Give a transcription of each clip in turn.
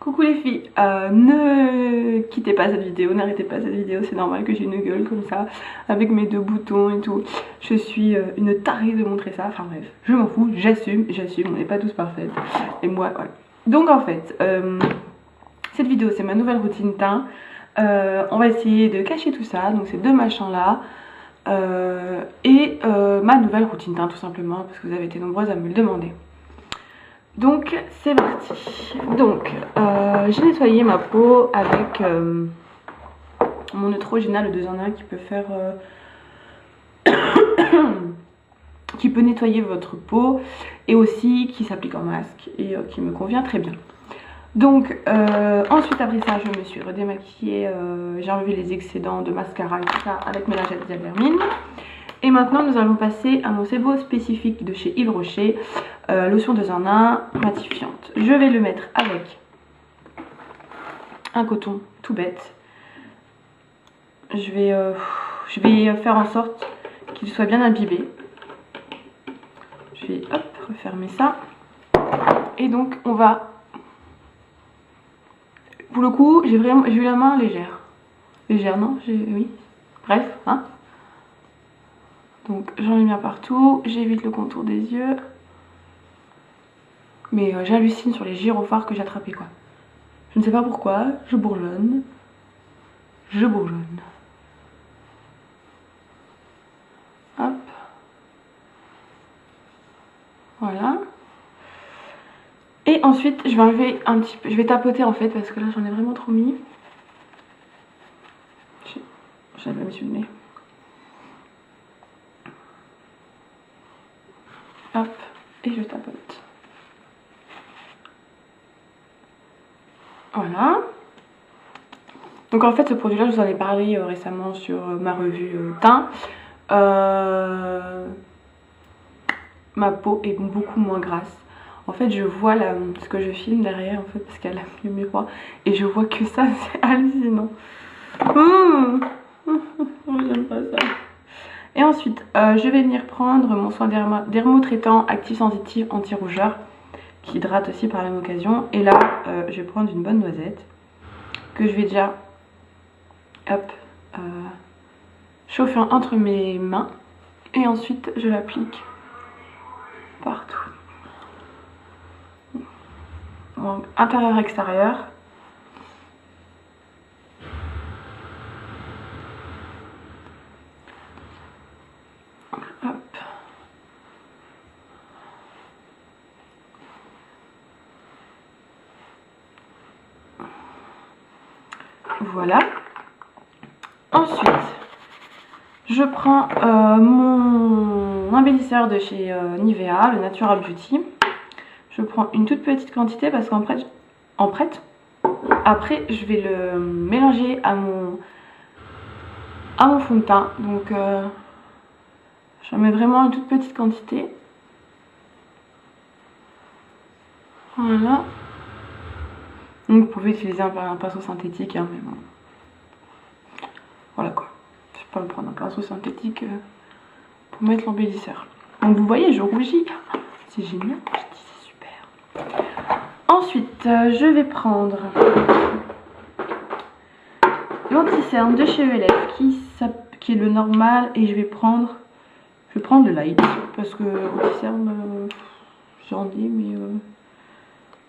Coucou les filles, ne quittez pas cette vidéo, n'arrêtez pas cette vidéo, c'est normal que j'ai une gueule comme ça, avec mes deux boutons et tout. Je suis une tarée de montrer ça, enfin bref, je m'en fous, j'assume, on n'est pas tous parfaites. Et moi, voilà. Donc en fait, cette vidéo c'est ma nouvelle routine teint. On va essayer de cacher tout ça, donc ces deux machins là. Ma nouvelle routine teint tout simplement, parce que vous avez été nombreuses à me le demander. Donc c'est parti. Donc j'ai nettoyé ma peau avec mon Neutrogena, le 2 en 1 qui peut faire qui peut nettoyer votre peau et aussi qui s'applique en masque et qui me convient très bien. Donc ensuite après ça je me suis redémaquillée, j'ai enlevé les excédents de mascara et tout ça avec mes lingettes Diadermine. Et maintenant nous allons passer à mon sebo spécifique de chez Yves Rocher, lotion 2 en 1 matifiante. Je vais le mettre avec un coton tout bête. Je vais faire en sorte qu'il soit bien imbibé. Je vais hop refermer ça. Et donc on va, pour le coup j'ai eu la main légère. Légère non, oui. Bref hein. Donc j'en ai bien partout, j'évite le contour des yeux. Mais j'hallucine sur les gyrophares que j'ai attrapés quoi. Je ne sais pas pourquoi, je bourgeonne. Je bourgeonne. Hop. Voilà. Et ensuite je vais enlever un petit peu, je vais tapoter en fait parce que là j'en ai vraiment trop mis. J'avais mis sur le nez. Hop, et je tapote. Voilà. Donc en fait ce produit là je vous en ai parlé récemment sur ma revue teint. Ma peau est beaucoup moins grasse. En fait je vois ce que je filme derrière en fait parce qu'elle a le miroir et je vois que ça, c'est hallucinant. J'aime pas ça. Et ensuite je vais venir prendre mon soin dermotraitant actif sensitif anti-rougeur qui hydrate aussi par la même occasion. Et là je vais prendre une bonne noisette que je vais déjà hop chauffer entre mes mains et ensuite je l'applique partout, donc intérieur extérieur. Hop. Voilà. Ensuite, je prends mon embellisseur de chez Nivea, le Natural Beauty. Je prends une toute petite quantité parce après je vais le mélanger à mon fond de teint. Donc j'en mets vraiment une toute petite quantité. Voilà. Donc vous pouvez utiliser un pinceau synthétique, hein, mais bon. Voilà quoi. Je vais pas me prendre un pinceau synthétique pour mettre l'embellisseur. Donc vous voyez, je rougis. C'est génial, je dis c'est super. Ensuite, je vais prendre l'anti-cerne de chez ELF qui est le normal et je vais prendre le light parce que anti-cerne j'en ai mais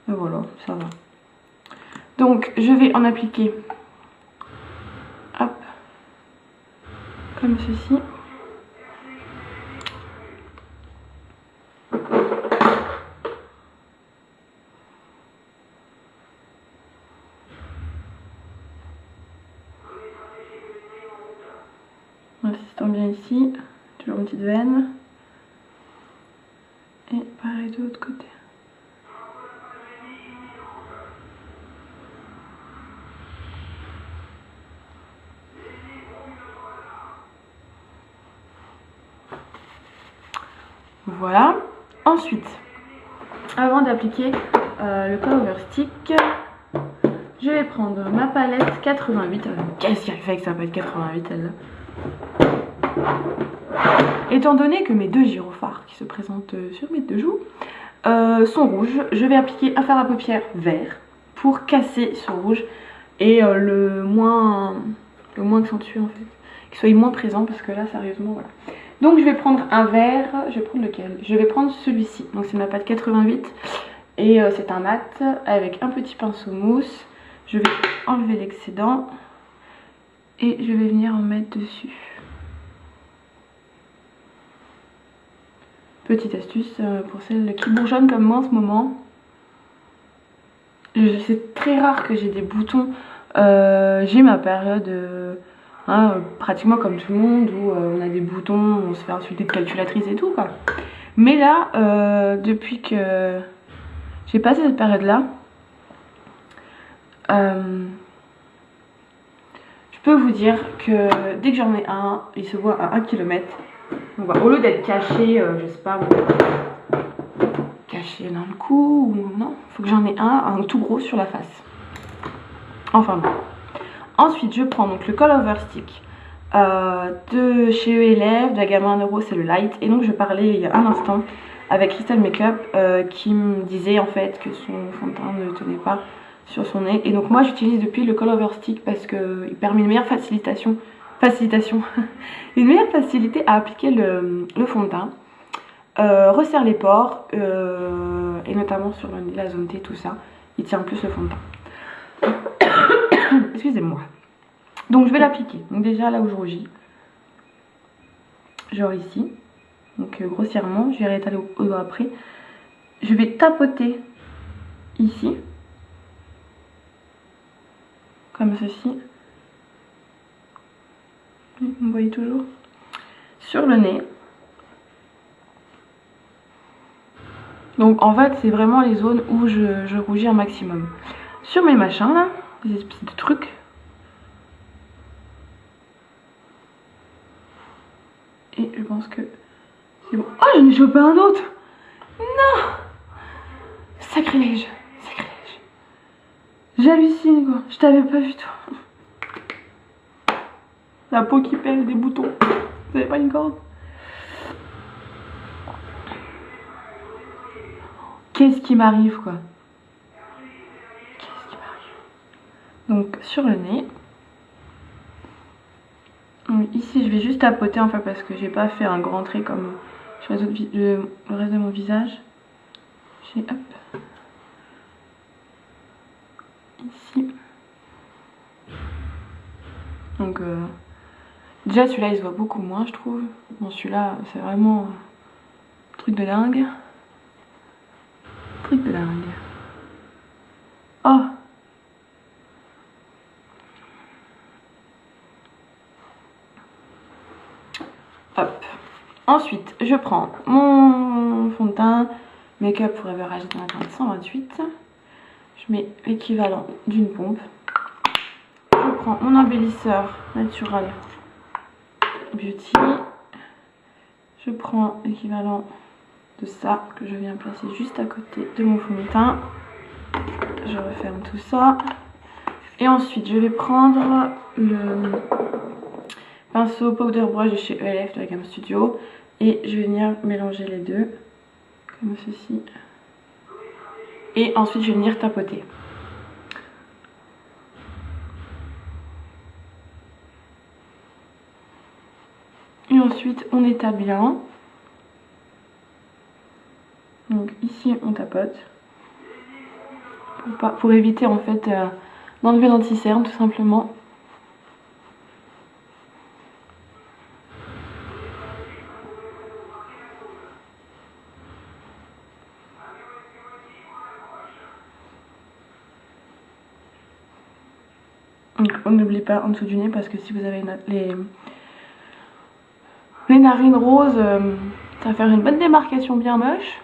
voilà, ça va. Donc je vais en appliquer hop comme ceci. En assistant bien ici, toujours une petite veine. Et pareil de l'autre côté. Voilà. Ensuite, avant d'appliquer le Power Stick, je vais prendre ma palette 88. Qu'est-ce qu'elle fait que ça peut être 88 elle-là? Étant donné que mes deux gyrophares qui se présentent sur mes deux joues sont rouges, je vais appliquer un fard à paupières vert pour casser ce rouge et le moins accentué en fait, qu'il soit moins présent parce que là sérieusement voilà. Donc je vais prendre un verre, je vais prendre lequel? Je vais prendre celui-ci, donc c'est ma pâte 88 et c'est un mat avec un petit pinceau mousse. Je vais enlever l'excédent et je vais venir en mettre dessus. Petite astuce pour celles qui bourgeonnent comme moi en ce moment. C'est très rare que j'ai des boutons. J'ai ma période pratiquement comme tout le monde où on a des boutons, on se fait insulter de calculatrice et tout quoi. Mais là, depuis que j'ai passé cette période là, je peux vous dire que dès que j'en ai un, il se voit à 1 km. Donc, voilà, au lieu d'être caché, je sais pas, caché dans le cou, ou non, faut que j'en ai un tout gros sur la face. Enfin bon. Ensuite, je prends donc le Color Stick de chez ELF, de la gamme 1 €, c'est le Light. Et donc, je parlais il y a un instant avec Crystal Makeup qui me disait en fait que son fond de teint ne tenait pas sur son nez. Et donc, moi, j'utilise depuis le Color Stick parce qu'il permet une meilleure une meilleure facilité à appliquer le fond de teint. Resserre les pores et notamment sur la zone T, tout ça. Il tient plus le fond de teint. Excusez-moi. Donc je vais l'appliquer. Donc déjà là où je rougis, genre ici. Donc grossièrement, je vais réétaler au doigt après. Je vais tapoter ici, comme ceci. Vous voyez toujours. Sur le nez. Donc en fait c'est vraiment les zones où je rougis un maximum. Sur mes machins là, des espèces de trucs. Et je pense que c'est bon. Oh, j'en ai chopé un autre. Non. Sacrilège. Sacrilège. J'hallucine quoi. Je t'avais pas vu toi. La peau qui pèle, des boutons. Vous avez pas une corde? Qu'est-ce qui m'arrive quoi? Qu'est-ce qui m'arrive? Donc sur le nez. Donc, ici je vais juste tapoter enfin parce que j'ai pas fait un grand trait comme sur les autres le reste de mon visage. J'ai hop. Ici. Donc déjà celui-là il se voit beaucoup moins je trouve. Bon celui-là c'est vraiment truc de dingue. Truc de dingue. Oh. Hop. Ensuite je prends mon fond de teint Make-up Forever Age dans la teinte 128. Je mets l'équivalent d'une pompe. Je prends mon embellisseur Natural Beauty. Je prends l'équivalent de ça que je viens placer juste à côté de mon fond de teint. Je referme tout ça. Et ensuite je vais prendre le pinceau Powder Brush de chez ELF de la gamme Studio. Et je vais venir mélanger les deux. Comme ceci. Et ensuite je vais venir tapoter. Et ensuite on étale bien. Donc ici on tapote. Pour éviter en fait d'enlever l'anti-cerne tout simplement. Donc on n'oublie pas en dessous du nez parce que si vous avez les narines roses, ça va faire une bonne démarcation bien moche.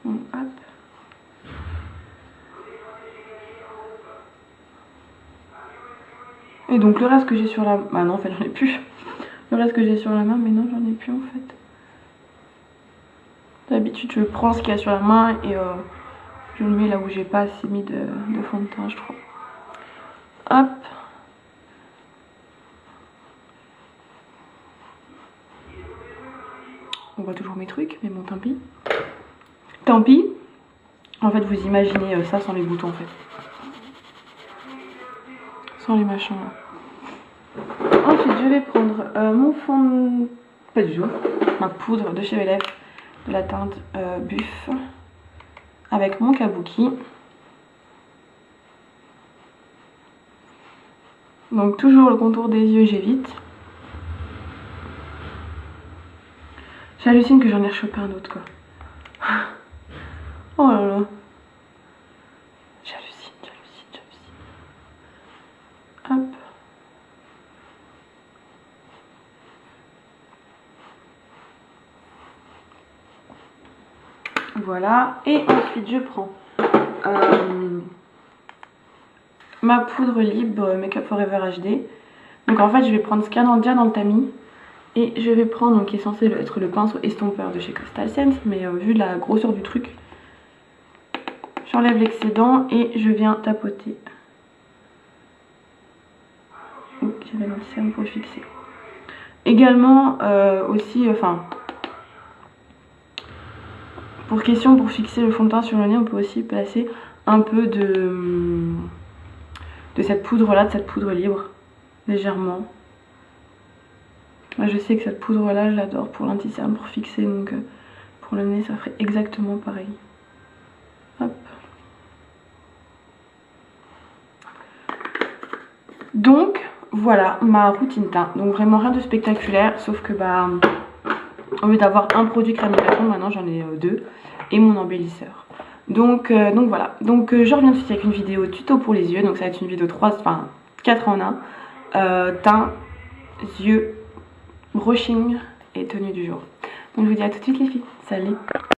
Donc, hop. Et donc le reste que j'ai sur la main, ah non en fait j'en ai plus. Le reste que j'ai sur la main, mais non j'en ai plus en fait. D'habitude je prends ce qu'il y a sur la main et je le mets là où j'ai pas assez mis de fond de teint je trouve. Hop. On voit toujours mes trucs, mais bon, tant pis. Tant pis. En fait, vous imaginez ça sans les boutons, en fait. Sans les machins, là. Ensuite, je vais prendre mon fond... Pas du tout. Ma poudre de chez Belef, de la teinte Buff. Avec mon kabuki. Donc, toujours le contour des yeux, j'évite. J'hallucine que j'en ai rechopé un autre, quoi. Oh là là. J'hallucine. Hop. Voilà. Et ensuite, je prends ma poudre libre Make Up Forever HD. Donc en fait, je vais prendre ce qu'il y a déjà dans le tamis. Et je vais prendre, donc qui est censé être le pinceau estompeur de chez Coastal Scents, mais vu de la grosseur du truc, j'enlève l'excédent et je viens tapoter. Donc j'avais l'anti-cerne pour le fixer. Également aussi, pour fixer le fond de teint sur le nez, on peut aussi placer un peu de cette poudre là, de cette poudre libre, légèrement. Moi je sais que cette poudre là je l'adore pour l'anti-cerne, pour fixer, donc pour le nez ça ferait exactement pareil. Hop. Donc voilà ma routine teint, donc vraiment rien de spectaculaire, sauf que bah au lieu d'avoir un produit crème hydratante, maintenant j'en ai deux et mon embellisseur. Donc voilà, donc je reviens tout de suite avec une vidéo tuto pour les yeux, donc ça va être une vidéo 4 en 1, teint, yeux, brushing et tenue du jour. Donc je vous dis à tout de suite les filles, salut.